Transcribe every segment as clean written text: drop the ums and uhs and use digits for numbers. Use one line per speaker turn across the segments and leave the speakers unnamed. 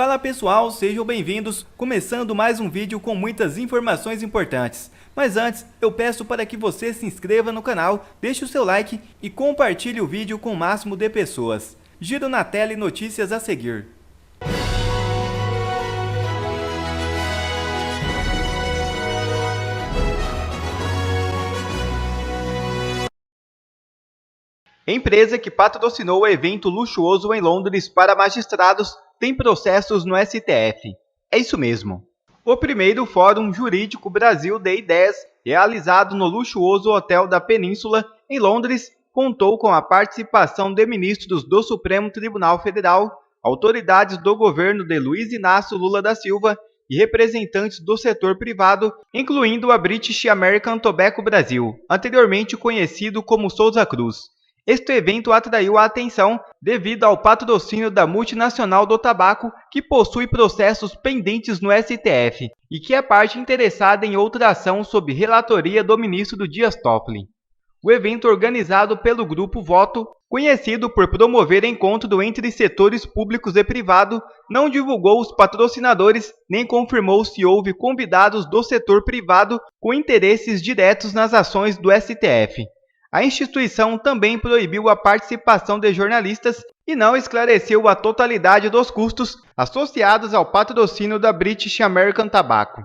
Fala pessoal, sejam bem-vindos, começando mais um vídeo com muitas informações importantes. Mas antes, eu peço para que você se inscreva no canal, deixe o seu like e compartilhe o vídeo com o máximo de pessoas. Giro na tela e notícias a seguir. Empresa que patrocinou o evento luxuoso em Londres para magistrados tem processos no STF. É isso mesmo. O primeiro Fórum Jurídico Brasil de Ideias, realizado no luxuoso Hotel da Península, em Londres, contou com a participação de ministros do Supremo Tribunal Federal, autoridades do governo de Luiz Inácio Lula da Silva e representantes do setor privado, incluindo a British American Tobacco Brasil, anteriormente conhecido como Souza Cruz. Este evento atraiu a atenção devido ao patrocínio da multinacional do tabaco, que possui processos pendentes no STF e que é parte interessada em outra ação sob relatoria do ministro Dias Toffoli. O evento, organizado pelo Grupo Voto, conhecido por promover encontro entre setores públicos e privado, não divulgou os patrocinadores nem confirmou se houve convidados do setor privado com interesses diretos nas ações do STF. A instituição também proibiu a participação de jornalistas e não esclareceu a totalidade dos custos associados ao patrocínio da British American Tobacco.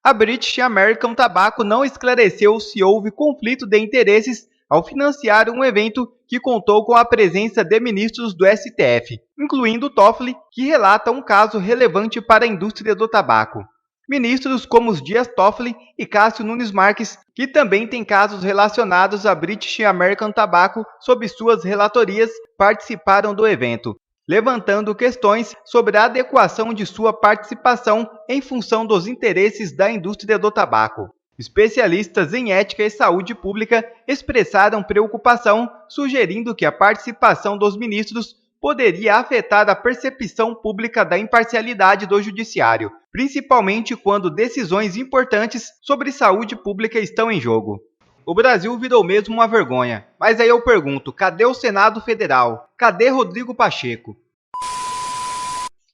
A British American Tobacco não esclareceu se houve conflito de interesses ao financiar um evento que contou com a presença de ministros do STF, incluindo Toffoli, que relata um caso relevante para a indústria do tabaco. Ministros como os Dias Toffoli e Cássio Nunes Marques, que também têm casos relacionados à British American Tobacco sob suas relatorias, participaram do evento, levantando questões sobre a adequação de sua participação em função dos interesses da indústria do tabaco. Especialistas em ética e saúde pública expressaram preocupação, sugerindo que a participação dos ministros poderia afetar a percepção pública da imparcialidade do judiciário, principalmente quando decisões importantes sobre saúde pública estão em jogo. O Brasil virou mesmo uma vergonha, mas aí eu pergunto, cadê o Senado Federal? Cadê Rodrigo Pacheco?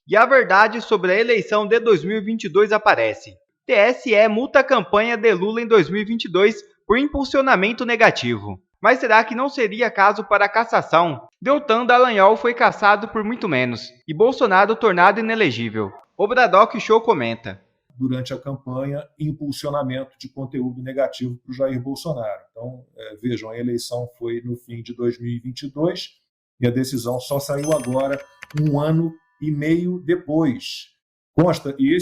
E a verdade sobre a eleição de 2022 aparece. TSE multa a campanha de Lula em 2022 por impulsionamento negativo. Mas será que não seria caso para a cassação? Deltan Dallagnol foi cassado por muito menos, e Bolsonaro tornado inelegível. O Bradock Show comenta.
Durante a campanha, impulsionamento de conteúdo negativo para o Jair Bolsonaro. Então, vejam, a eleição foi no fim de 2022 e a decisão só saiu agora, 1 ano e meio depois. Consta, e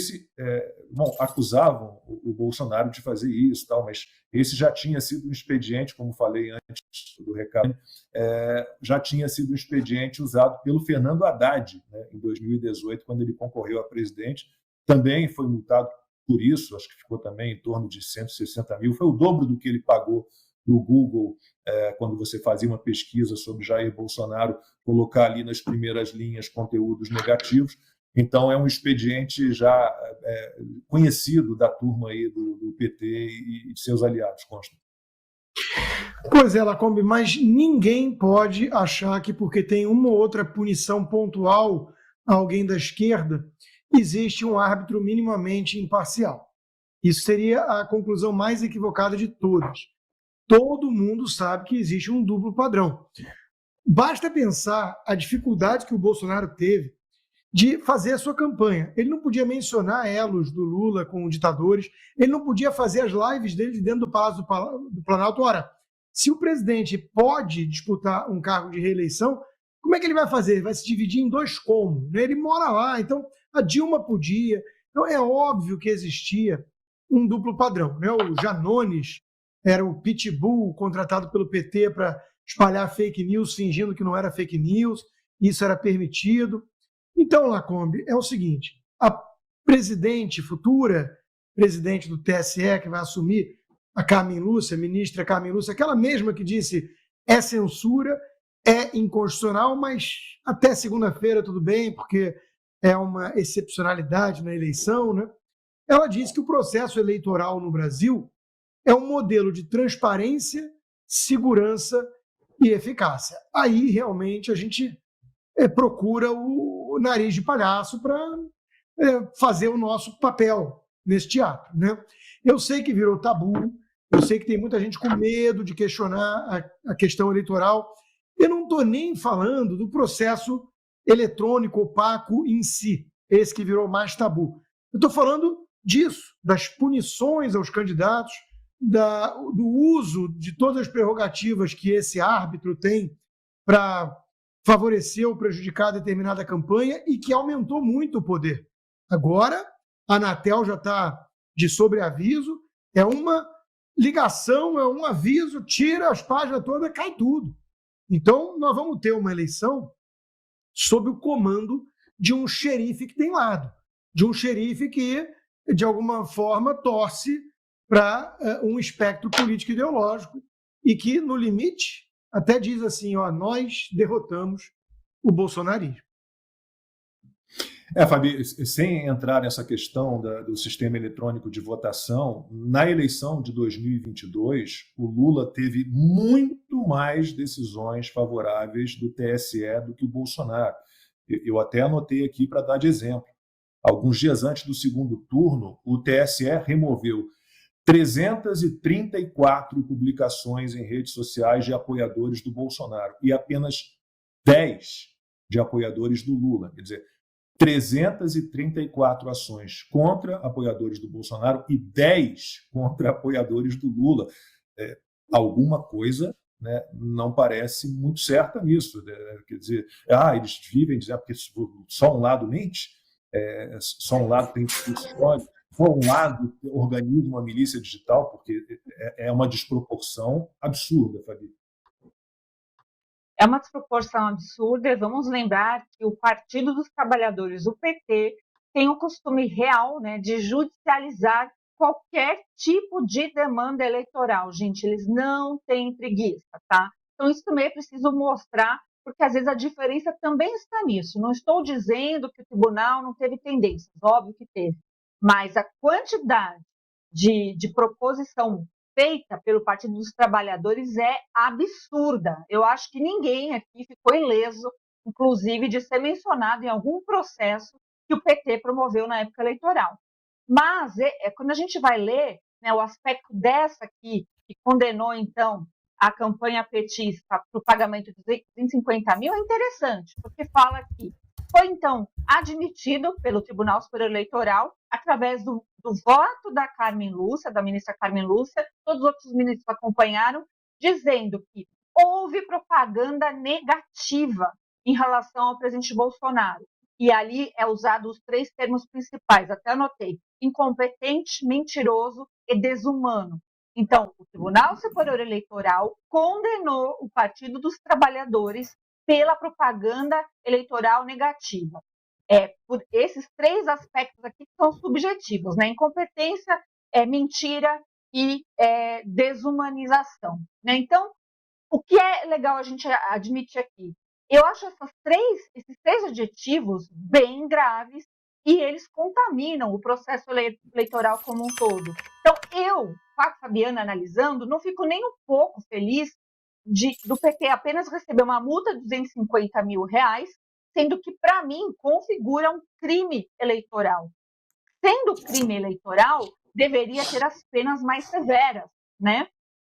acusavam o Bolsonaro de fazer isso, tal, mas esse já tinha sido um expediente, como falei antes do recado, já tinha sido um expediente usado pelo Fernando Haddad, né, em 2018, quando ele concorreu a presidente. Também foi multado por isso, acho que ficou também em torno de 160 mil, foi o dobro do que ele pagou no Google, quando você fazia uma pesquisa sobre Jair Bolsonaro, colocar ali nas primeiras linhas conteúdos negativos. Então, é um expediente já conhecido da turma aí do PT e de seus aliados, consta.
Pois é, Lacombe, mas ninguém pode achar que porque tem uma ou outra punição pontual a alguém da esquerda, existe um árbitro minimamente imparcial. Isso seria a conclusão mais equivocada de todas. Todo mundo sabe que existe um duplo padrão. Basta pensar a dificuldade que o Bolsonaro teve de fazer a sua campanha. Ele não podia mencionar elos do Lula com ditadores, ele não podia fazer as lives dele de dentro do Palácio do Planalto. Ora, se o presidente pode disputar um cargo de reeleição, como é que ele vai fazer? Ele vai se dividir em 2 como? Ele mora lá, então a Dilma podia. Então é óbvio que existia um duplo padrão. O Janones era o pitbull contratado pelo PT para espalhar fake news, fingindo que não era fake news, isso era permitido. Então, Lacombe, é o seguinte, a futura presidente do TSE, que vai assumir, a Carmen Lúcia, ministra Carmen Lúcia, aquela mesma que disse é censura, é inconstitucional, mas até segunda-feira tudo bem, porque é uma excepcionalidade na eleição, né? Ela disse que o processo eleitoral no Brasil é um modelo de transparência, segurança e eficácia. Aí, realmente, a gente procura o nariz de palhaço para fazer o nosso papel nesse teatro, né? Eu sei que virou tabu, eu sei que tem muita gente com medo de questionar a questão eleitoral. Eu não estou nem falando do processo eletrônico opaco em si, esse que virou mais tabu. Eu estou falando disso, das punições aos candidatos, do uso de todas as prerrogativas que esse árbitro tem para favorecer ou prejudicar determinada campanha e que aumentou muito o poder. Agora, a Anatel já está de sobreaviso, é uma ligação, é um aviso, tira as páginas todas, cai tudo. Então, nós vamos ter uma eleição sob o comando de um xerife que tem lado, de um xerife que, de alguma forma, torce para um espectro político ideológico e que, no limite, até diz assim, nós derrotamos o bolsonarismo.
Fabi, sem entrar nessa questão do sistema eletrônico de votação, na eleição de 2022, o Lula teve muito mais decisões favoráveis do TSE do que o Bolsonaro. Eu até anotei aqui para dar de exemplo. Alguns dias antes do segundo turno, o TSE removeu 334 publicações em redes sociais de apoiadores do Bolsonaro e apenas 10 de apoiadores do Lula. Quer dizer, 334 ações contra apoiadores do Bolsonaro e 10 contra apoiadores do Lula. Alguma coisa, né, não parece muito certa nisso. Quer dizer, eles vivem dizendo porque só um lado mente, só um lado tem discurso sólido, só um lado organiza uma milícia digital, porque é uma desproporção absurda, Fabi.
É uma desproporção absurda. Vamos lembrar que o Partido dos Trabalhadores, o PT, tem o costume real, né, de judicializar qualquer tipo de demanda eleitoral. Gente, eles não têm preguiça, tá? Então, isso também é preciso mostrar, porque às vezes a diferença também está nisso. Não estou dizendo que o tribunal não teve tendências, óbvio que teve, mas a quantidade de proposição feita pelo Partido dos Trabalhadores é absurda. Eu acho que ninguém aqui ficou ileso, inclusive, de ser mencionado em algum processo que o PT promoveu na época eleitoral. Mas, quando a gente vai ler, né, o aspecto dessa aqui, que condenou, então, a campanha petista para o pagamento de 250 mil, é interessante, porque fala que foi, então, admitido pelo Tribunal Superior Eleitoral, através do voto da Carmen Lúcia, da ministra Carmen Lúcia, todos os outros ministros acompanharam, dizendo que houve propaganda negativa em relação ao presidente Bolsonaro. E ali é usado os 3 termos principais, até anotei: incompetente, mentiroso e desumano. Então, o Tribunal Superior Eleitoral condenou o Partido dos Trabalhadores pela propaganda eleitoral negativa. Por esses 3 aspectos aqui que são subjetivos, né? Incompetência, mentira e desumanização. Né? Então, o que é legal a gente admitir aqui? Eu acho esses 3 adjetivos bem graves e eles contaminam o processo eleitoral como um todo. Então, eu, a Fabiana, analisando, não fico nem um pouco feliz do PT apenas receber uma multa de 250 mil reais, sendo que, para mim, configura um crime eleitoral. Sendo crime eleitoral, deveria ter as penas mais severas, né?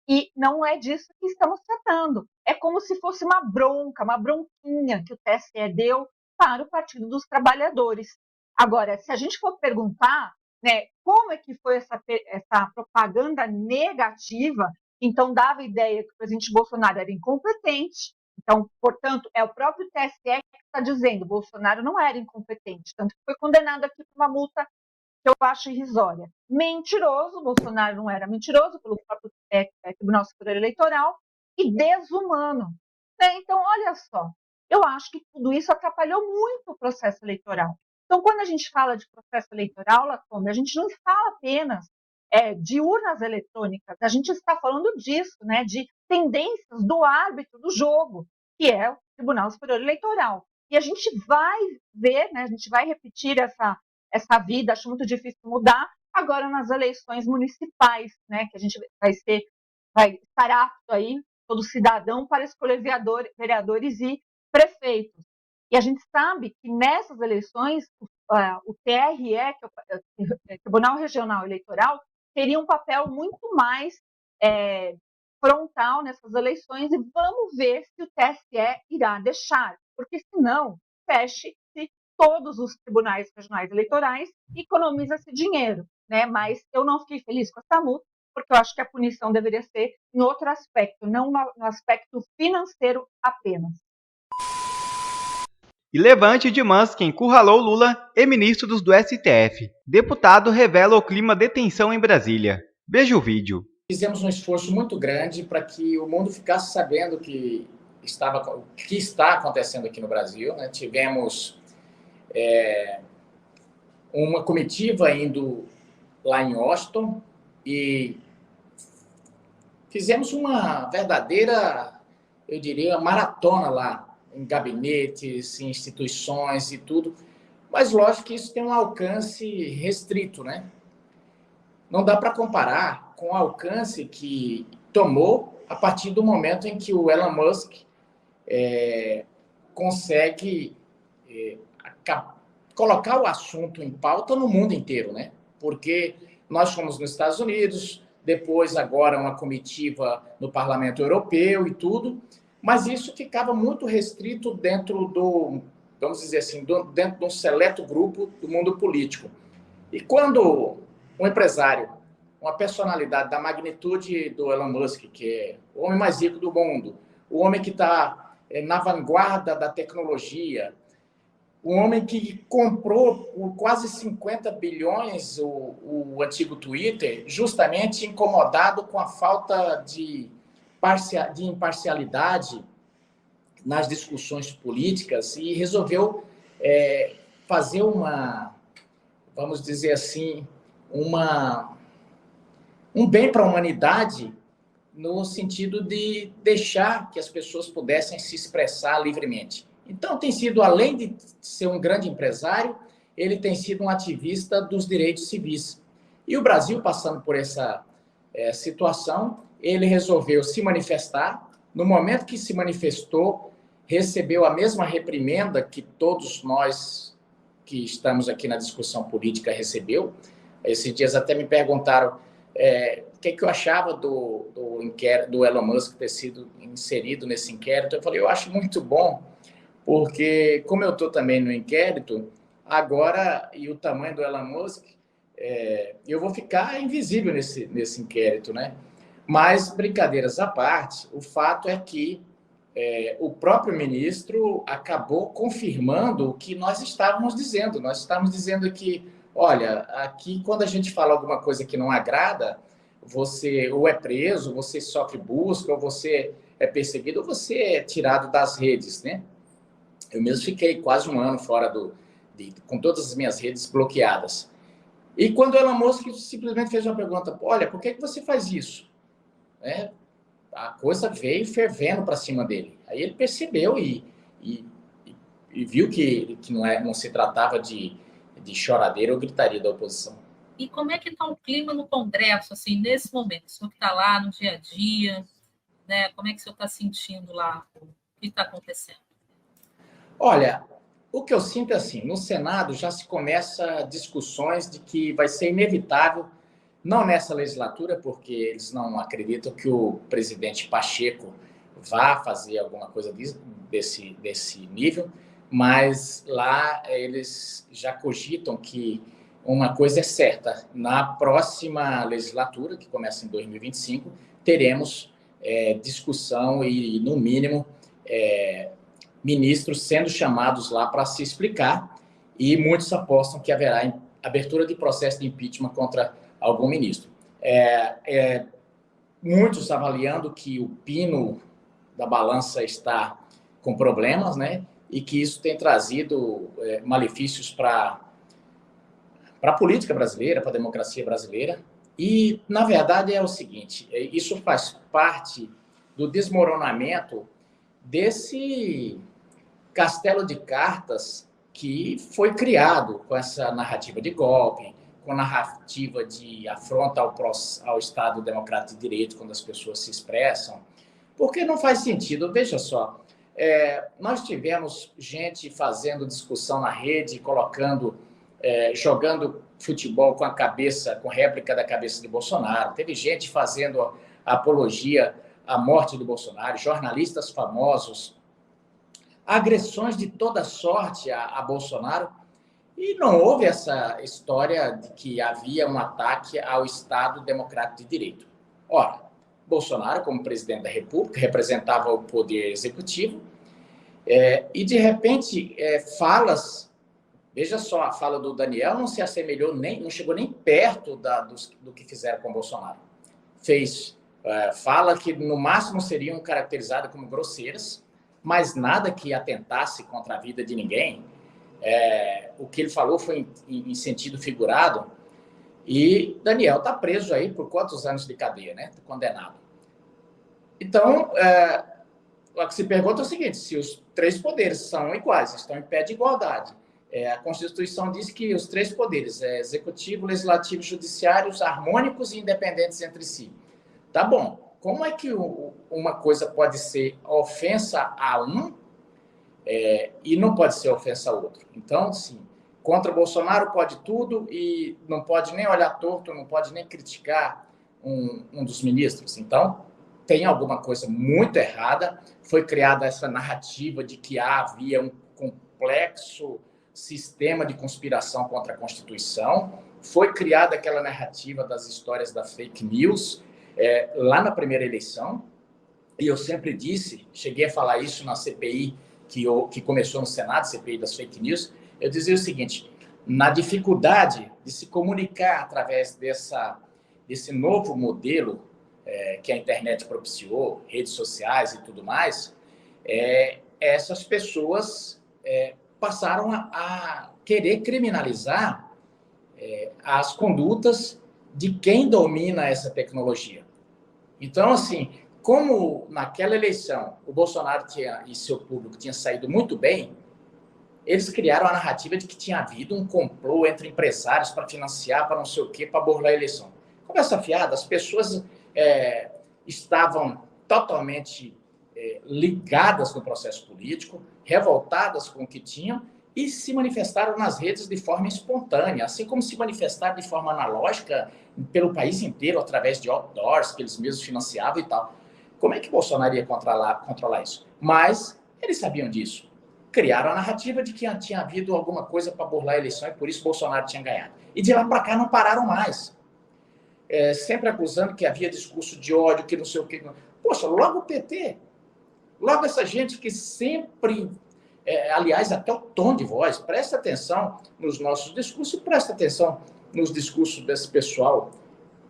E não é disso que estamos tratando. É como se fosse uma bronquinha que o TSE deu para o Partido dos Trabalhadores. Agora, se a gente for perguntar, né, como é que foi essa propaganda negativa, então dava a ideia que o presidente Bolsonaro era incompetente. Então, portanto, é o próprio TSE que está dizendo que Bolsonaro não era incompetente, tanto que foi condenado aqui por uma multa que eu acho irrisória. Mentiroso, Bolsonaro não era mentiroso pelo próprio Tribunal Superior Eleitoral, e desumano. Né? Então, olha só, eu acho que tudo isso atrapalhou muito o processo eleitoral. Então, quando a gente fala de processo eleitoral, Lacombe, a gente não fala apenas de urnas eletrônicas, a gente está falando disso, né, de tendências do árbitro do jogo, que é o Tribunal Superior Eleitoral. E a gente vai ver, né, a gente vai repetir essa vida, acho muito difícil mudar, agora nas eleições municipais, né, que a gente vai estar apto aí, todo cidadão, para escolher vereadores e prefeitos. E a gente sabe que nessas eleições, os o TRE, que é o Tribunal Regional Eleitoral, teria um papel muito mais frontal nessas eleições, e vamos ver se o TSE irá deixar, porque senão feche-se todos os tribunais regionais eleitorais e economiza-se dinheiro, né? Mas eu não fiquei feliz com essa multa, porque eu acho que a punição deveria ser em outro aspecto, não no aspecto financeiro apenas.
E levante de Mans que encurralou Lula e ministros do STF. Deputado revela o clima de tensão em Brasília. Veja o vídeo.
Fizemos um esforço muito grande para que o mundo ficasse sabendo o que está acontecendo aqui no Brasil, né? Tivemos uma comitiva indo lá em Washington e fizemos uma verdadeira, eu diria, maratona lá, em gabinetes, em instituições e tudo. Mas, lógico que isso tem um alcance restrito, né? Não dá para comparar com o alcance que tomou a partir do momento em que o Elon Musk consegue colocar o assunto em pauta no mundo inteiro, né? Porque nós fomos nos Estados Unidos, depois agora uma comitiva no Parlamento Europeu e tudo, mas isso ficava muito restrito dentro do, vamos dizer assim, dentro de um seleto grupo do mundo político. E quando um empresário, uma personalidade da magnitude do Elon Musk, que é o homem mais rico do mundo, o homem que está na vanguarda da tecnologia, o homem que comprou por quase 50 bilhões o antigo Twitter, justamente incomodado com a falta de imparcialidade nas discussões políticas, e resolveu fazer uma, vamos dizer assim, um bem para a humanidade, no sentido de deixar que as pessoas pudessem se expressar livremente. Então, tem sido, além de ser um grande empresário, ele tem sido um ativista dos direitos civis. E o Brasil, passando por essa situação, ele resolveu se manifestar. No momento que se manifestou, recebeu a mesma reprimenda que todos nós que estamos aqui na discussão política recebeu. Esses dias até me perguntaram o que eu achava do inquérito do Elon Musk ter sido inserido nesse inquérito. Eu falei, eu acho muito bom, porque como eu estou também no inquérito, agora, e o tamanho do Elon Musk, eu vou ficar invisível nesse inquérito, né? Mas, brincadeiras à parte, o fato é que o próprio ministro acabou confirmando o que nós estávamos dizendo. Nós estávamos dizendo que, olha, aqui quando a gente fala alguma coisa que não agrada, você ou é preso, você sofre busca, ou você é perseguido, ou você é tirado das redes, né? Eu mesmo fiquei quase um ano fora com todas as minhas redes bloqueadas. E quando o Elon Musk simplesmente fez uma pergunta, olha, por que você faz isso? A coisa veio fervendo para cima dele. Aí ele percebeu e viu que não se tratava de choradeira ou gritaria da oposição.
E como é que está o clima no Congresso, assim, nesse momento? O senhor que está lá no dia a dia, né? Como é que o senhor está sentindo lá? O que está acontecendo?
Olha, o que eu sinto é assim, no Senado já se começa discussões de que vai ser inevitável, não nessa legislatura, porque eles não acreditam que o presidente Pacheco vá fazer alguma coisa desse nível, mas lá eles já cogitam que uma coisa é certa, na próxima legislatura, que começa em 2025, teremos discussão e, no mínimo, ministros sendo chamados lá para se explicar, e muitos apostam que haverá abertura de processo de impeachment contra algum ministro. Muitos avaliando que o pino da balança está com problemas, né? E que isso tem trazido malefícios para a política brasileira, para a democracia brasileira. E, na verdade, é o seguinte, isso faz parte do desmoronamento desse castelo de cartas que foi criado com essa narrativa de golpe, com a narrativa de afronta ao Estado Democrático de Direito quando as pessoas se expressam, porque não faz sentido. Veja só, nós tivemos gente fazendo discussão na rede, colocando jogando futebol com a cabeça, com réplica da cabeça de Bolsonaro. Teve gente fazendo apologia à morte do Bolsonaro, jornalistas famosos, agressões de toda sorte a Bolsonaro. E não houve essa história de que havia um ataque ao Estado Democrático de Direito. Ora, Bolsonaro, como presidente da República, representava o poder executivo, e, de repente, falas... Veja só, a fala do Daniel não se assemelhou não chegou nem perto do que fizeram com Bolsonaro. Fala que, no máximo, seriam caracterizadas como grosseiras, mas nada que atentasse contra a vida de ninguém. O que ele falou foi em sentido figurado, e Daniel está preso aí por quantos anos de cadeia, né? Condenado. Então, o que se pergunta é o seguinte: se os três poderes são iguais, estão em pé de igualdade, a Constituição diz que os três poderes, executivo, legislativo e judiciário, harmônicos e independentes entre si. Tá bom. Como é que uma coisa pode ser ofensa a um e não pode ser ofensa a outro? Então, sim, contra Bolsonaro pode tudo e não pode nem olhar torto, não pode nem criticar um dos ministros. Então, tem alguma coisa muito errada. Foi criada essa narrativa de que havia um complexo sistema de conspiração contra a Constituição. Foi criada aquela narrativa das histórias da fake news lá na primeira eleição. E eu sempre disse, cheguei a falar isso na CPI que começou no Senado, CPI das fake news. Eu dizia o seguinte: na dificuldade de se comunicar através desse novo modelo que a internet propiciou, redes sociais e tudo mais, essas pessoas passaram a querer criminalizar as condutas de quem domina essa tecnologia. Então, assim, como naquela eleição o Bolsonaro e seu público tinham saído muito bem, eles criaram a narrativa de que tinha havido um complô entre empresários para financiar, para não sei o quê, para burlar a eleição. Conversa fiada, as pessoas estavam totalmente ligadas no processo político, revoltadas com o que tinham, e se manifestaram nas redes de forma espontânea, assim como se manifestaram de forma analógica pelo país inteiro, através de outdoors que eles mesmos financiavam e tal. Como é que Bolsonaro ia controlar isso? Mas eles sabiam disso. Criaram a narrativa de que tinha havido alguma coisa para burlar a eleição e por isso Bolsonaro tinha ganhado. E de lá para cá não pararam mais. Sempre acusando que havia discurso de ódio, que não sei o quê. Poxa, logo o PT, logo essa gente que sempre... aliás, até o tom de voz, presta atenção nos nossos discursos e presta atenção nos discursos desse pessoal.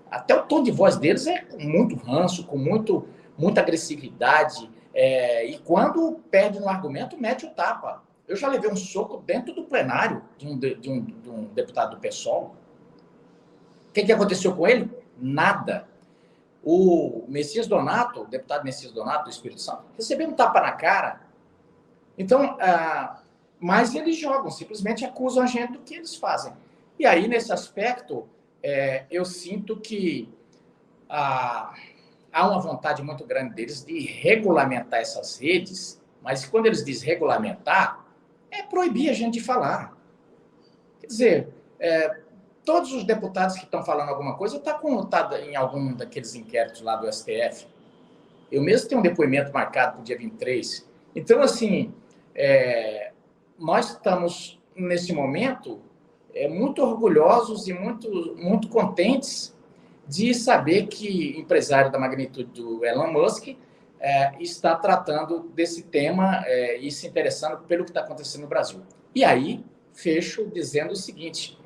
Até o tom de voz deles é com muito ranço, com muita agressividade, e quando perde no argumento, mete o tapa. Eu já levei um soco dentro do plenário de um deputado do PSOL. O que aconteceu com ele? Nada. O Messias Donato, o deputado Messias Donato do Espírito Santo, recebeu um tapa na cara. Então, mas eles jogam, simplesmente acusam a gente do que eles fazem. E aí, nesse aspecto, eu sinto que há uma vontade muito grande deles de regulamentar essas redes, mas quando eles dizem regulamentar, é proibir a gente de falar. Quer dizer, todos os deputados que estão falando alguma coisa estão contados em algum daqueles inquéritos lá do STF. Eu mesmo tenho um depoimento marcado para o dia 23. Então, assim, nós estamos, nesse momento, muito orgulhosos e muito contentes de saber que empresário da magnitude do Elon Musk está tratando desse tema e se interessando pelo que está acontecendo no Brasil. E aí, fecho dizendo o seguinte,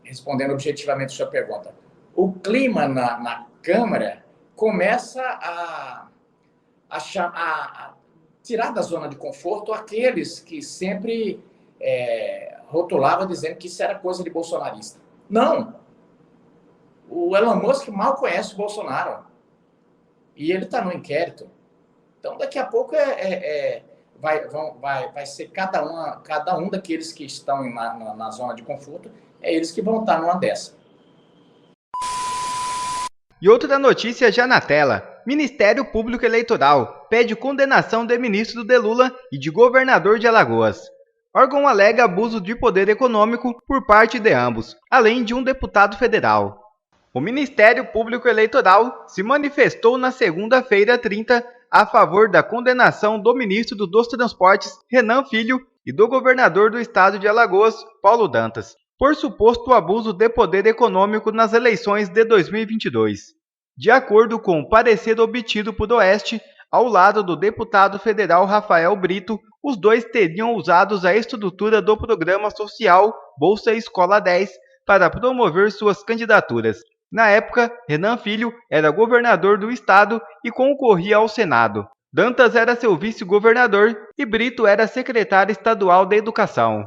respondendo objetivamente a sua pergunta. O clima na Câmara começa a tirar da zona de conforto aqueles que sempre rotulavam dizendo que isso era coisa de bolsonarista. Não! O Elon Musk mal conhece o Bolsonaro. E ele está no inquérito. Então, daqui a pouco vai ser cada um daqueles que estão na zona de conforto, eles que vão estar numa dessa.
E outra notícia já na tela. Ministério Público Eleitoral pede condenação de ministro de Lula e de governador de Alagoas. órgão alega abuso de poder econômico por parte de ambos, além de um deputado federal. O Ministério Público Eleitoral se manifestou na segunda-feira 30 a favor da condenação do ministro dos Transportes, Renan Filho, e do governador do estado de Alagoas, Paulo Dantas, por suposto abuso de poder econômico nas eleições de 2022. De acordo com o parecer obtido por Oeste, ao lado do deputado federal Rafael Brito, os dois teriam usado a estrutura do programa social Bolsa Escola 10 para promover suas candidaturas. Na época, Renan Filho era governador do estado e concorria ao Senado. Dantas era seu vice-governador e Brito era secretário estadual de Educação.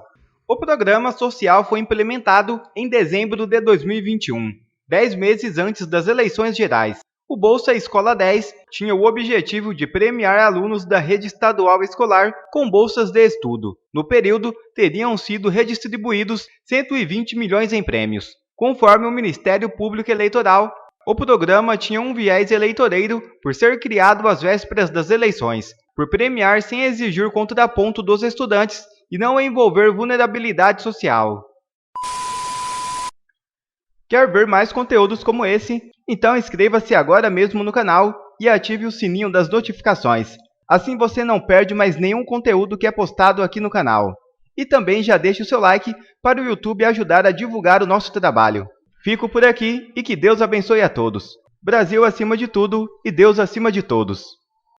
O programa social foi implementado em dezembro de 2021, 10 meses antes das eleições gerais. O Bolsa Escola 10 tinha o objetivo de premiar alunos da rede estadual escolar com bolsas de estudo. No período, teriam sido redistribuídos 120 milhões em prêmios. Conforme o Ministério Público Eleitoral, o programa tinha um viés eleitoreiro por ser criado às vésperas das eleições, por premiar sem exigir contraponto dos estudantes e não envolver vulnerabilidade social. Quer ver mais conteúdos como esse? Então inscreva-se agora mesmo no canal e ative o sininho das notificações. Assim você não perde mais nenhum conteúdo que é postado aqui no canal. E também já deixe o seu like para o YouTube ajudar a divulgar o nosso trabalho. Fico por aqui e que Deus abençoe a todos. Brasil acima de tudo e Deus acima de todos.